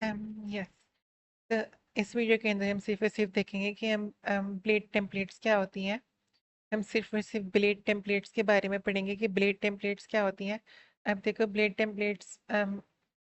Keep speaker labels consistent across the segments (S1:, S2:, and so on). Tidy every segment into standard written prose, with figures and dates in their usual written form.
S1: Yes, तो इस video के अंदर हम सिर्फ और सिर्फ देखेंगे कि हम ब्लेड टेम्पलेट्स क्या होती हैं। हम सिर्फ और सिर्फ ब्लेड टेम्पलेट्स के बारे में पढ़ेंगे कि ब्लेड टेम्पलेट्स क्या होती हैं। अब देखो, ब्लेड टेम्पलेट्स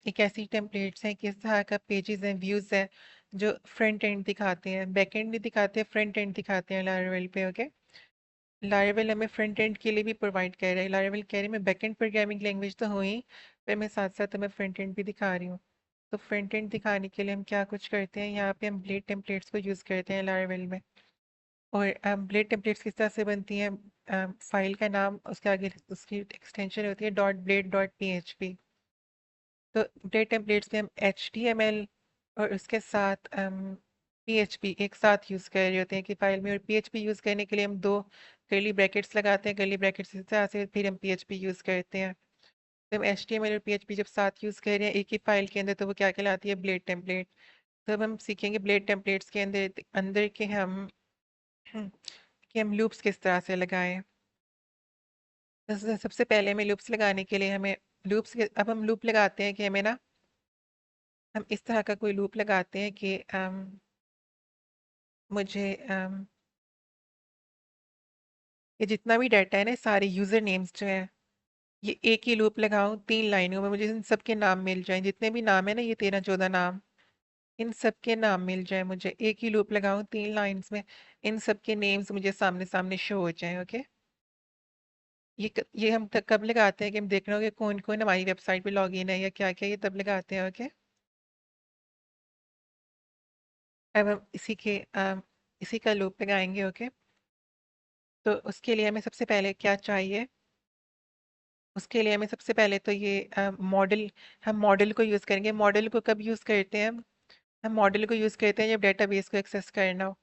S1: एक ऐसी टेम्पलेट्स हैं कि इस तरह का पेजेस हैं, व्यूज़ है, जो फ्रंट एंड दिखाते हैं, बैक एंड भी दिखाते हैं, फ्रंट एंड दिखाते हैं लारावेल पे। ओके, लारावेल हमें फ्रंट एंड के लिए भी प्रोवाइड कर रहा है। लारावेल कह रही है मैं बैक एंड प्रोग्रामिंग लैंग्वेज तो हुई, पर मैं साथ साथ हमें फ्रंट एंड भी दिखा रही हूँ। तो फ्रंट एंड दिखाने के लिए हम क्या कुछ करते हैं, यहाँ पे हम ब्लेड टेम्पलेट्स को यूज़ करते हैं लारावेल में। और ब्लेड टेम्पलेट्स किस तरह से बनती हैं, फाइल का नाम, उसके आगे उसकी एक्सटेंशन होती है .blade.php। तो ब्लेड टेम्पलेट्स में हम HTML और उसके साथ PHP एक साथ यूज़ कर रहे होते हैं कि फाइल में। और PHP यूज़ करने के लिए हम दो कर्ली ब्रैकेट्स लगाते हैं, कर्ली ब्रैकेट्स इस तरह से, फिर हम PHP यूज़ करते हैं। तो हम HTML और PHP जब साथ यूज़ कर रहे हैं एक ही फाइल के अंदर, तो वो क्या कहलाती है, ब्लेड टेम्पलेट। तो अब हम सीखेंगे ब्लेड टेम्पलेट्स के अंदर अंदर के हम कि हम लूप्स किस तरह से लगाएं। सबसे पहले हमें लूप्स लगाने के लिए हमें अब हम लूप लगाते हैं कि हमें ना, हम इस तरह का कोई लूप लगाते हैं कि मुझे ये जितना भी डाटा है ना, सारे यूज़र नेम्स जो है, ये एक ही लूप लगाऊं 3 लाइनों में, मुझे इन सब के नाम मिल जाएं, जितने भी नाम है ना, ये 13-14 नाम, इन सब के नाम मिल जाए मुझे। एक ही लूप लगाऊं 3 लाइन्स में, इन सब के नेम्स मुझे सामने सामने शो हो जाएं। ओके, ये हम कब लगाते हैं कि हम देख रहे हो कि कौन कौन हमारी वेबसाइट पे लॉगिन है या क्या क्या, ये तब लगाते हैं। ओके, अब हम इसी का लूप लगाएंगे। ओके, तो उसके लिए हमें सबसे पहले क्या चाहिए, उसके लिए हमें सबसे पहले तो ये मॉडल, हम मॉडल को यूज़ करेंगे। मॉडल को कब यूज़ करते हैं हम मॉडल को यूज़ करते हैं जब डेटाबेस को एक्सेस करना हो।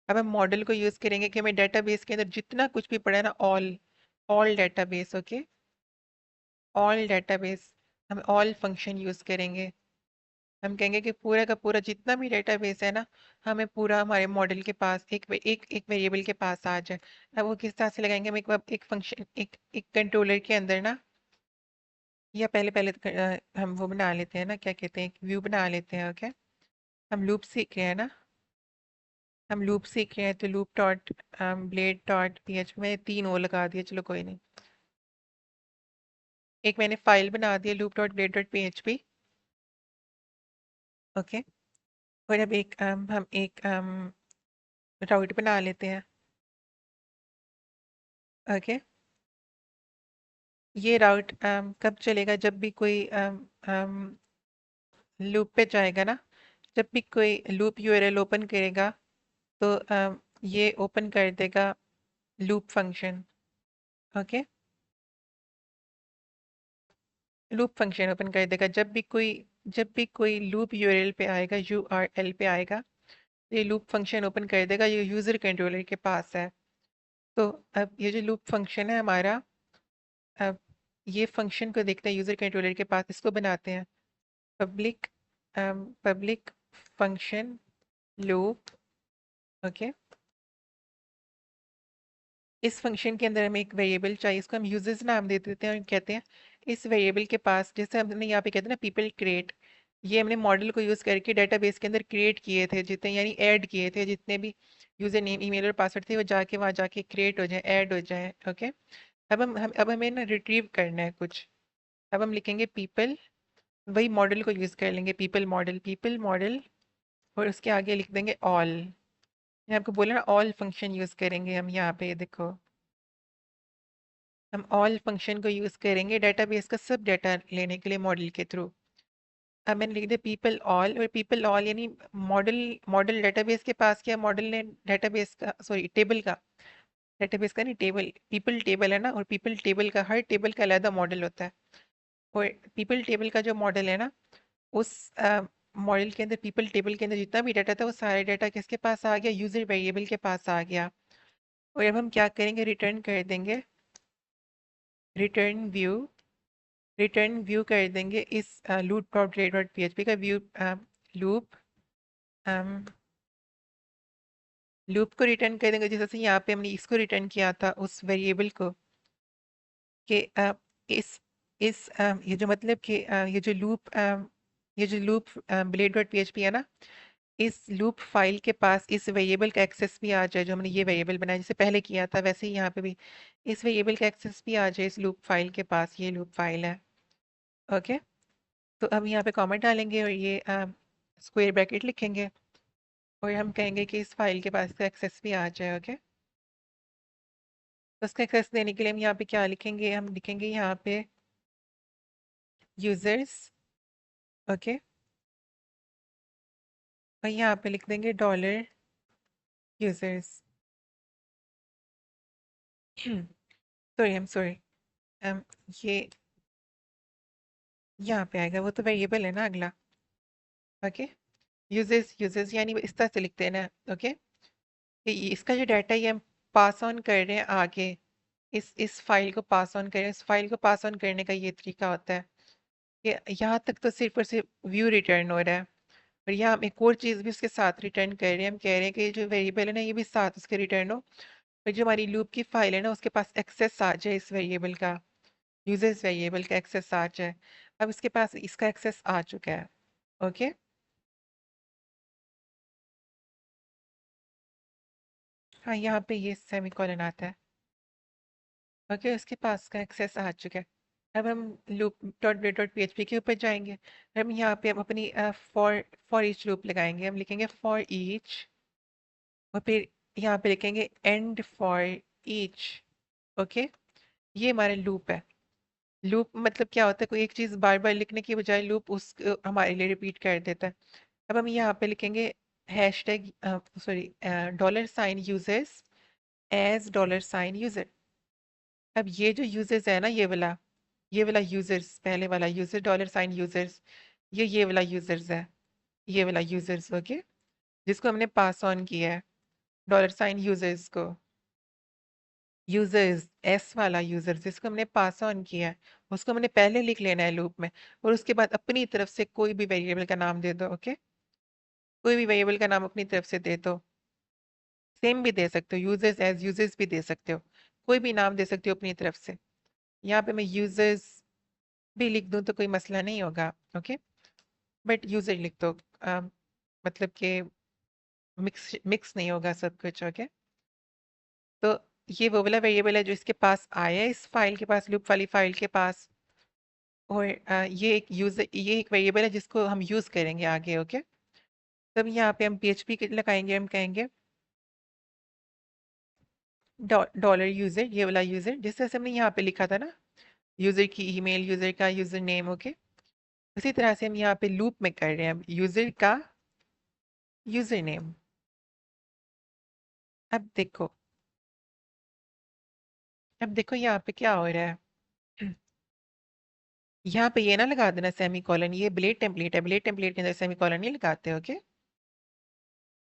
S1: अब हम मॉडल को यूज़ करेंगे कि हमें डेटाबेस के अंदर जितना कुछ भी पड़ा है ना, all all database. Okay, all database, हम ऑल फंक्शन यूज़ करेंगे। हम कहेंगे कि पूरा का पूरा जितना भी डेटाबेस है ना, हमें पूरा हमारे मॉडल के पास एक वेरिएबल के पास आ जाए। अब वो किस तरह से लगाएंगे, हम एक फंक्शन, एक कंट्रोलर के अंदर ना, या पहले पहले तो हम वो बना लेते हैं ना, क्या कहते हैं, एक व्यू बना लेते हैं। ओके, हम लूप सीख रहे हैं ना, हम लूप सीख रहे हैं, तो loop dot blade dot PHP में 3 लगा दिए, चलो कोई नहीं। एक मैंने फाइल बना दी loop dot blade dot PHP। Okay, और अब हम एक राउट बना लेते हैं। ओके, ये राउट कब चलेगा, जब भी कोई लूप पे जाएगा ना, जब भी कोई लूप URL ओपन करेगा, तो ये ओपन कर देगा loop function. Okay, loop function open कर देगा जब भी कोई लूप URL पे आएगा, URL पे आएगा, ये लूप फंक्शन ओपन कर देगा, ये यूज़र कंट्रोलर के पास है। तो अब ये जो लूप फंक्शन है हमारा, अब ये फंक्शन को देखते हैं यूज़र कंट्रोलर के पास, इसको बनाते हैं public public function loop. Okay, इस फंक्शन के अंदर हमें एक वेरिएबल चाहिए, इसको हम यूजर्स नाम दे देते हैं और कहते हैं इस वेरिएबल के पास, जैसे हमने यहाँ पे कहते हैं ना पीपल क्रिएट, ये हमने मॉडल को यूज़ करके डेटाबेस के अंदर क्रिएट किए थे जितने, यानी ऐड किए थे जितने भी यूज़र नेम, ईमेल और पासवर्ड थे, वो जाके वहाँ जाके क्रिएट हो जाए, ऐड हो जाए। ओके, अब हमें ना रिट्रीव करना है कुछ। अब हम लिखेंगे पीपल, वही मॉडल को यूज़ कर लेंगे, पीपल मॉडल, और उसके आगे लिख देंगे ऑल। मैं आपको बोला ना, ऑल फंक्शन यूज़ करेंगे हम, यहाँ पे देखो, हम ऑल फंक्शन को यूज़ करेंगे डेटाबेस का सब डाटा लेने के लिए मॉडल के थ्रू। अब मैंने लिख दिया पीपल ऑल, और पीपल ऑल यानी मॉडल, मॉडल डेटाबेस के पास क्या, मॉडल ने डेटाबेस का, सॉरी टेबल का, डेटाबेस का नहीं, टेबल, पीपल टेबल है ना, और पीपल टेबल का, हर टेबल का अलग मॉडल होता है। और पीपल टेबल का जो मॉडल है ना, उस मॉडल के अंदर, पीपल टेबल के अंदर जितना भी डाटा था, वो सारा डाटा किसके पास आ गया, यूजर वेरिएबल के पास आ गया। और अब हम क्या करेंगे, रिटर्न कर देंगे, रिटर्न व्यू, रिटर्न व्यू कर देंगे इस लूप डॉट रे डॉट PHP का व्यू, लूप लूप को रिटर्न कर देंगे, जैसे यहाँ पे हमने इसको रिटर्न किया था, उस वेरिएबल को, कि इस ये जो मतलब कि ये जो लूप ये जो लूप ब्लेड डॉट पीएचपी है ना, इस लूप फाइल के पास इस वेरिएबल का एक्सेस भी आ जाए, जो हमने ये वेरिएबल बनाया जैसे पहले किया था, वैसे ही यहाँ पे भी इस वेरिएबल का एक्सेस भी आ जाए इस लूप फाइल के पास। ये लूप फाइल है। ओके, तो अब यहाँ पे कमेंट डालेंगे और ये स्क्वायर ब्रैकेट लिखेंगे और हम कहेंगे कि इस फाइल के पास का एक्सेस भी आ जाए। ओके, तो उसका एक्सेस देने के लिए हम यहाँ पे क्या लिखेंगे, हम लिखेंगे यहाँ पे यूजर्स। ओके, और यहाँ पे लिख देंगे dollar users. Sorry, I am sorry, ये यहाँ पे आएगा, वो तो वेरिएबल है ना अगला। ओके, यूजर्स यूजर्स यानी इस तरह से लिखते हैं ना। ओके, इसका जो डाटा ये हम पास ऑन कर रहे हैं आगे, इस फाइल को पास ऑन करें, इस फाइल को पास ऑन करने का ये तरीका होता है कि यहाँ तक तो सिर्फ और सिर्फ व्यू रिटर्न हो रहा है, और यहाँ हम एक और चीज़ भी उसके साथ रिटर्न कर रहे हैं। हम कह रहे हैं कि जो वेरिएबल है ना, ये भी साथ उसके रिटर्न हो, और जो हमारी लूप की फाइल है ना, उसके पास एक्सेस आ जाए इस वेरिएबल का, यूजर्स वेरिएबल का एक्सेस आ जाए। अब इसके पास इसका एक्सेस आ चुका है। ओके, हाँ, यहाँ पे ये सेमीकोलन आता है। ओके, उसके पास का एक्सेस आ चुका है। अब हम लूप डॉट डॉट पीएचपी के ऊपर जाएंगे। हम यहाँ पे हम अपनी फॉर ईच लूप लगाएंगे। हम लिखेंगे फॉर ईच, और फिर यहाँ पे लिखेंगे एंड फॉर ईच। ओके, ये हमारा लूप है। लूप मतलब क्या होता है, कोई एक चीज़ बार बार लिखने की बजाय लूप उस हमारे लिए रिपीट कर देता है। अब हम यहाँ पे लिखेंगे hash tag, sorry, dollar sign users as dollar sign user. अब ये जो यूजर्स है ना, ये वाला यूजर्स, पहले वाला यूजर डॉलर साइन यूजर्स, ये वाला यूजर्स है, ये वाला यूजर्स। ओके, जिसको हमने पास ऑन किया है डॉलर साइन यूजर्स को, यूजर्स एस वाला यूजर्स जिसको हमने पास ऑन किया है, उसको हमने पहले लिख लेना है लूप में, और उसके बाद अपनी तरफ से कोई भी वेरिएबल का नाम दे दो। ओके, कोई भी वेरिएबल का नाम अपनी तरफ से दे दो। सेम भी दे सकते हो, यूजर्स एज यूजर्स भी दे सकते हो, कोई भी नाम दे सकते हो अपनी तरफ से। यहाँ पे मैं यूजर्स भी लिख दूँ तो कोई मसला नहीं होगा। ओके, बट यूजर लिख दो, मतलब कि मिक्स मिक्स नहीं होगा सब कुछ। ओके, तो ये वो वाला वेरिएबल है जो इसके पास आया है, इस फाइल के पास, लूप वाली फाइल के पास, और ये एक वेरिएबल है जिसको हम यूज करेंगे आगे। ओके, तब यहाँ पे हम पीएचपी लगाएंगे। हम कहेंगे डॉलर यूजर, ये वाला यूजर जिस तरह से हमने यहाँ पे लिखा था ना, यूजर की ईमेल, यूजर का यूजर नेम। ओके, उसी तरह से हम यहाँ पे लूप में कर रहे हैं यूजर का यूजर नेम। अब देखो, अब देखो यहाँ पे क्या हो रहा है। यहाँ पे ये ना लगा देना सेमी कॉलन, ये ब्लेड टेम्पलेट है, ब्लेड टेम्पलेट के अंदर सेमी कॉलन नहीं लगाते। ओके,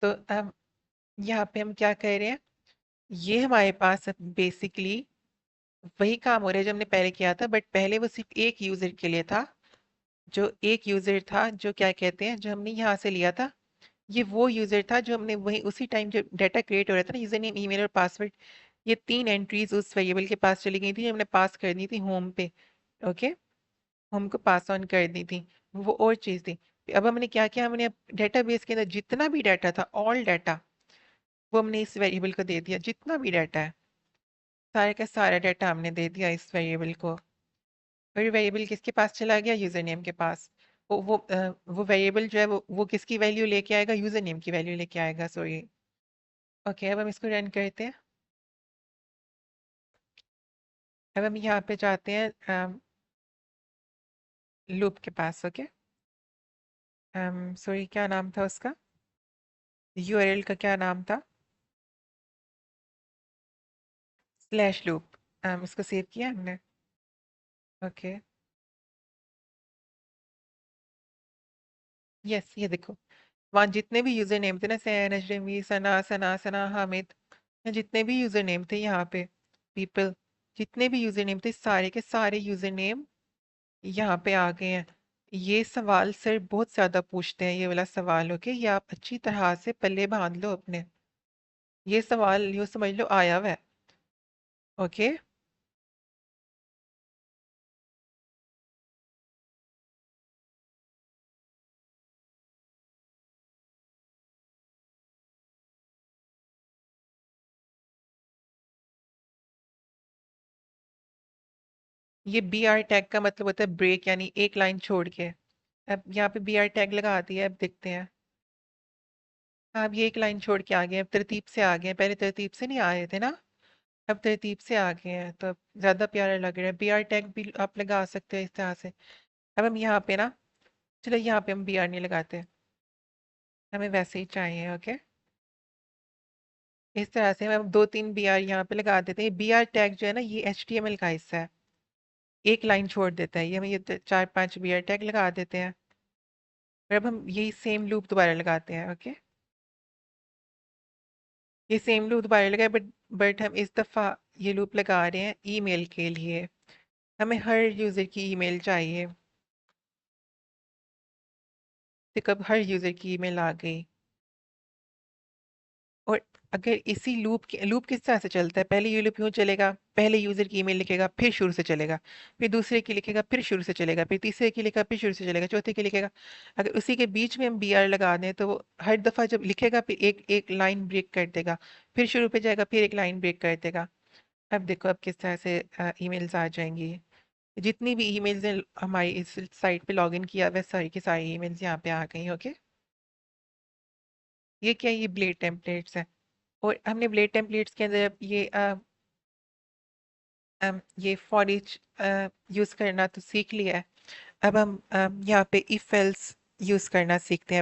S1: तो अब यहाँ पे हम क्या कर रहे हैं, ये हमारे पास बेसिकली वही काम हो रहा है जो हमने पहले किया था, बट पहले वो सिर्फ एक यूजर के लिए था। जो एक यूजर था, जो क्या कहते हैं, जो हमने यहाँ से लिया था, ये वो यूजर था जो हमने वही उसी टाइम जब डाटा क्रिएट हो रहा था ना, यूजर नेम, ईमेल और पासवर्ड, ये 3 एंट्रीज उस वेरिएबल के पास चली गई थी जो हमने पास कर दी थी होम पे। ओके, होम को पास ऑन कर दी थी, वो और चीज़ थी। अब हमने क्या किया, हमने अब डेटाबेस के अंदर जितना भी डाटा था, ऑल डाटा, वो हमने इस वेरिएबल को दे दिया। जितना भी डाटा है, सारे का सारा डाटा हमने दे दिया इस वेरिएबल को। फिर वेरिएबल किसके पास चला गया, यूजर नेम के पास। वो वेरिएबल जो है वो किसकी वैल्यू लेके आएगा, यूजर नेम की वैल्यू लेके आएगा। सॉरी। ओके, अब हम इसको रन करते हैं। अब हम यहाँ पे जाते हैं लूप के पास। ओके, सॉरी, क्या नाम था उसका, यूआरएल का क्या नाम था, स्लैश लूप। इसको सेव किया हमने। ओके, यस, ये देखो, वहाँ जितने भी यूजर नेम थे ना, सैन, अजरमी, सना, सना, सना, हामिद, जितने भी यूजर नेम थे यहाँ पे, पीपल, जितने भी यूजर नेम थे, सारे के सारे यूजर नेम यहाँ पे आ गए हैं। ये सवाल सर बहुत ज्यादा पूछते हैं, ये वाला सवाल। ओके, ये आप अच्छी तरह से पल्ले बांध लो अपने, ये सवाल यूँ समझ लो आया हुआ है। ओके, ये बी आर टैग का मतलब होता है ब्रेक, यानी एक लाइन छोड़ के। अब यहाँ पे बी आर टैग लगा दिया है, अब देखते हैं। हाँ, अब ये एक लाइन छोड़ के आ गए, अब तरतीब से आ गए, पहले तरतीब से नहीं आए थे ना, अब तरतीब से आ गए हैं, तो अब ज्यादा प्यारा लग रहा है। बी आर टैग भी आप लगा सकते हैं इस तरह से। अब हम यहाँ पे ना, चलो यहाँ पे हम बी आर नहीं लगाते, हमें वैसे ही चाहिए, ओके। इस तरह से हम दो तीन बी आर यहाँ पे लगा देते हैं। बी आर टैग जो है ना, ये एच टी एम एल का हिस्सा है, एक लाइन छोड़ देता है ये। हम ये चार पांच बी आर टैग लगा देते हैं, और अब हम यही सेम लूप दोबारा लगाते हैं, ओके। ये सेम लूप दोबारा लगाए, बट हम इस दफ़ा ये लूप लगा रहे हैं ईमेल के लिए। हमें हर यूज़र की ईमेल चाहिए, तो कब हर यूज़र की ईमेल आ गई। और अगर इसी लूप किस तरह से चलता है, पहले ये लूप यूँ चलेगा, पहले यूज़र की ईमेल लिखेगा, फिर शुरू से चलेगा, फिर दूसरे की लिखेगा, फिर शुरू से चलेगा, फिर तीसरे की लिखेगा, फिर शुरू से चलेगा, चौथे की लिखेगा। अगर उसी के बीच में हम बी आर लगा दें तो वो हर दफ़ा जब लिखेगा फिर एक एक लाइन ब्रेक कर देगा, फिर शुरू पे जाएगा, फिर एक लाइन ब्रेक कर देगा। अब देखो अब किस तरह से ईमेल्स आ जाएंगी। जितनी भी ईमेल्स हैं हमारी इस साइट पे लॉगिन किया हुआ है, सारी की सारी ईमेल्स यहाँ पे आ गई, ओके। ये क्या है, ये ब्लेड टेम्पलेट्स है। और हमने ब्लेड टेम्पलेट्स के अंदर अब ये फॉर ईच यूज़ करना तो सीख लिया है। अब हम यहाँ पे इफ एल्स यूज़ करना सीखते हैं।